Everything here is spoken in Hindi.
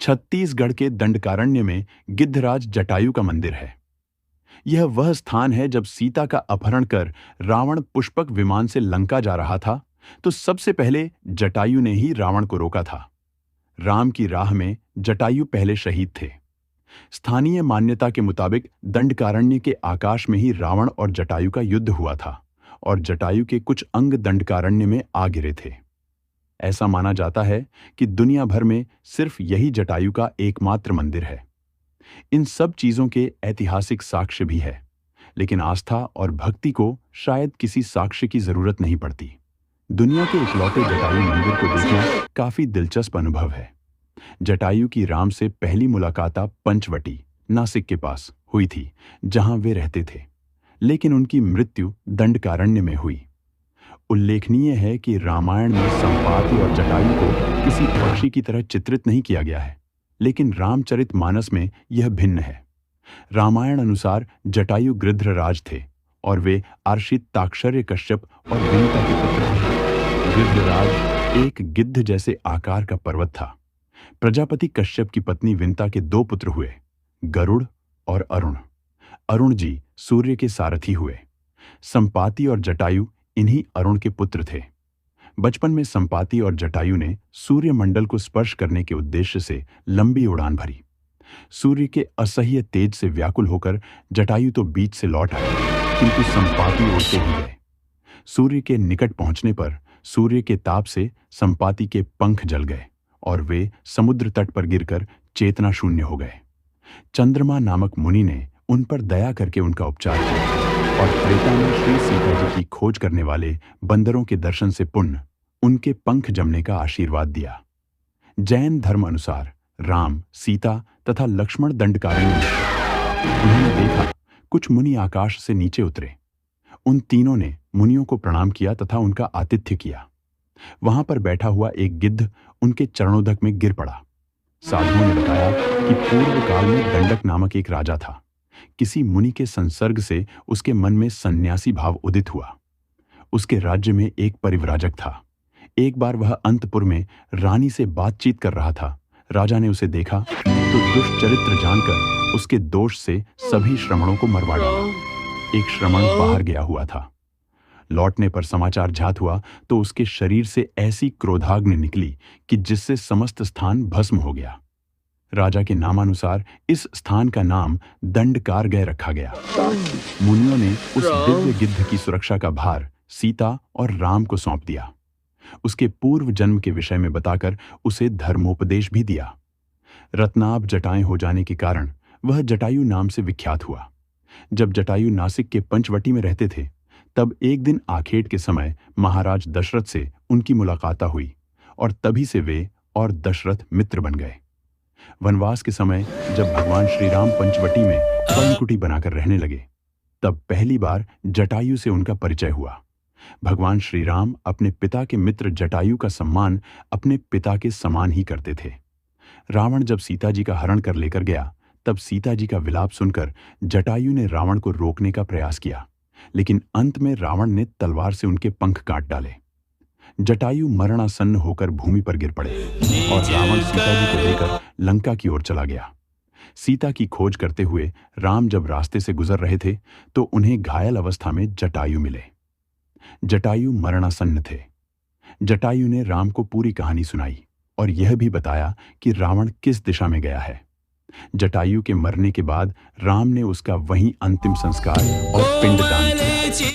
छत्तीसगढ़ के दंडकारण्य में गिद्धराज जटायु का मंदिर है। यह वह स्थान है जब सीता का अपहरण कर रावण पुष्पक विमान से लंका जा रहा था, तो सबसे पहले जटायु ने ही रावण को रोका था। राम की राह में जटायु पहले शहीद थे। स्थानीय मान्यता के मुताबिक दंडकारण्य के आकाश में ही रावण और जटायु का युद्ध हुआ था और जटायु के कुछ अंग दंडकारण्य में आ गिरे थे। ऐसा माना जाता है कि दुनिया भर में सिर्फ यही जटायु का एकमात्र मंदिर है। इन सब चीजों के ऐतिहासिक साक्ष्य भी है, लेकिन आस्था और भक्ति को शायद किसी साक्ष्य की जरूरत नहीं पड़ती। दुनिया के इकलौते जटायु मंदिर को देखना काफी दिलचस्प अनुभव है। जटायु की राम से पहली मुलाकात पंचवटी, नासिक के पास हुई थी, जहां वे रहते थे, लेकिन उनकी मृत्यु दंडकारण्य में हुई। उल्लेखनीय है कि रामायण में संपाति और जटायु को किसी पक्षी की तरह चित्रित नहीं किया गया है, लेकिन रामचरितमानस में यह भिन्न है। रामायण अनुसार जटायु गृध्रराज थे और वे आर्षित ताक्षर्य कश्यप और विनिता के पुत्र थे। गृध्रराज एक गिद्ध जैसे आकार का पर्वत था। प्रजापति कश्यप की पत्नी विनिता के दो पुत्र हुए, गरुड़ और अरुण। अरुण जी सूर्य के सारथी हुए। संपाति और जटायु इन्हीं अरुण के पुत्र थे। बचपन में संपाति और जटायु ने सूर्यमंडल को स्पर्श करने के उद्देश्य से लंबी उड़ान भरी। सूर्य के असह्य तेज से व्याकुल होकर जटायु तो बीच से लौट आए, किंतु संपाति उड़ते ही गए। सूर्य के निकट पहुंचने पर सूर्य के ताप से संपाति के पंख जल गए और वे समुद्र तट पर गिरकर चेतना शून्य हो गए। चंद्रमा नामक मुनि ने उन पर दया करके उनका उपचार किया और त्रेता में श्री सीता जी की खोज करने वाले बंदरों के दर्शन से पुण्य उनके पंख जमने का आशीर्वाद दिया। जैन धर्म अनुसार राम, सीता तथा लक्ष्मण दंडकारण्य में थे। उन्होंने देखा कुछ मुनि आकाश से नीचे उतरे। उन तीनों ने मुनियों को प्रणाम किया तथा उनका आतिथ्य किया। वहां पर बैठा हुआ एक गिद्ध उनके चरणोदक में गिर पड़ा। साधुओं ने बताया कि पूर्व काल में दंडक नामक एक राजा था। किसी मुनि के संसर्ग से उसके मन में सन्यासी भाव उदित हुआ। उसके राज्य में एक परिव्राजक था। एक बार वह अंतपुर में रानी से बातचीत कर रहा था। राजा ने उसे देखा तो दुष्चरित्र जानकर उसके दोष से सभी श्रमणों को मरवा डाला। एक श्रमण बाहर गया हुआ था। लौटने पर समाचार जात हुआ तो उसके शरीर से ऐसी क्रोधाग्नि निकली कि जिससे समस्त स्थान भस्म हो गया। राजा के नामानुसार इस स्थान का नाम दंडकारण्य रखा गया। मुनियों ने उस दिव्य गिद्ध की सुरक्षा का भार सीता और राम को सौंप दिया। उसके पूर्व जन्म के विषय में बताकर उसे धर्मोपदेश भी दिया। रत्नाभ जटाएं हो जाने के कारण वह जटायु नाम से विख्यात हुआ। जब जटायु नासिक के पंचवटी में रहते थे, तब एक दिन आखेट के समय महाराज दशरथ से उनकी मुलाकात हुई और तभी से वे और दशरथ मित्र बन गए। वनवास के समय जब भगवान श्री राम पंचवटी में पर्णकुटी बनाकर रहने लगे, तब पहली बार जटायु से उनका परिचय हुआ। भगवान श्री राम अपने पिता के मित्र जटायु का सम्मान अपने पिता के समान ही करते थे। रावण जब सीता जी का हरण कर लेकर गया, तब सीता जी का विलाप सुनकर जटायु ने रावण को रोकने का प्रयास किया, लेकिन अंत में रावण ने तलवार से उनके पंख काट डाले। जटायु मरणासन्न होकर भूमि पर गिर पड़े और रावण सीता जी को लेकर लंका की ओर चला गया। सीता की खोज करते हुए राम जब रास्ते से गुजर रहे थे तो उन्हें घायल अवस्था में जटायु मिले। जटायु मरणासन्न थे। जटायु ने राम को पूरी कहानी सुनाई और यह भी बताया कि रावण किस दिशा में गया है। जटायु के मरने के बाद राम ने उसका वहीं अंतिम संस्कार और पिंडदान